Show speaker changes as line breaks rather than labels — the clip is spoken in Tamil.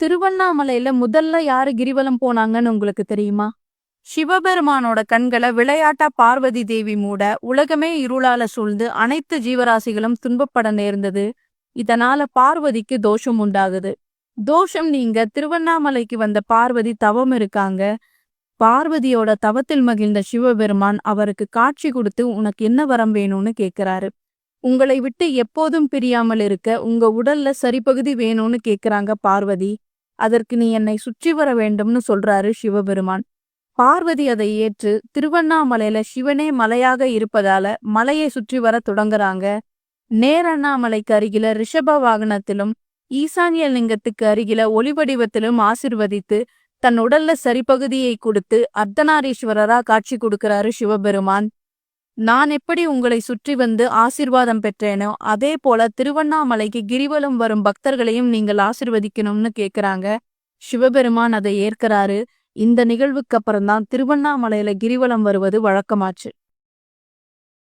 திருவண்ணாமலையில முதல்ல யாரு கிரிவலம் போனாங்கன்னு உங்களுக்கு தெரியுமா? சிவபெருமானோட கண்களை விளையாட்டா பார்வதி தேவி மூட உலகமே இருளால சூழ்ந்து அனைத்து ஜீவராசிகளும் துன்பப்பட நேர்ந்தது. இதனால பார்வதிக்கு தோஷம் உண்டாகுது. தோஷம் நீங்க திருவண்ணாமலைக்கு வந்த பார்வதி தவம் இருக்காங்க. பார்வதியோட தவத்தில் மகிழ்ந்த சிவபெருமான் அவருக்கு காட்சி கொடுத்து உனக்கு என்ன வரம் வேணும்னு கேக்குறாரு. உங்களை விட்டு எப்போதும் பிரியாமல் இருக்க உங்க உடல்ல சரிபகுதி வேணும்னு கேக்குறாங்க பார்வதி. அதற்கு நீ என்னை சுற்றி வர வேண்டும்னு சொல்றாரு சிவபெருமான். பார்வதி அதை ஏற்று திருவண்ணாமலையில சிவனே மலையாக இருப்பதால மலையை சுற்றி வர தொடங்குறாங்க. நேரண்ணாமலைக்கு அருகில ரிஷப வாகனத்திலும் ஈசான்ய லிங்கத்துக்கு அருகில ஒளிவடிவத்திலும் ஆசிர்வதித்து தன் உடல்ல சரிபகுதியை கொடுத்து அர்த்தநாரீஸ்வரரா காட்சி கொடுக்கிறாரு சிவபெருமான். நான் எப்படி உங்களை சுற்றி வந்து ஆசிர்வாதம் பெற்றேனோ அதே போல திருவண்ணாமலைக்கு கிரிவலம் வரும் பக்தர்களையும் நீங்கள் ஆசிர்வதிக்கணும்னு கேக்குறாங்க. சிவபெருமான் அதை ஏற்கிறாரு. இந்த நிகழ்வுக்கு அப்புறம்தான் திருவண்ணாமலையில கிரிவலம் வருவது வழக்கமாச்சு.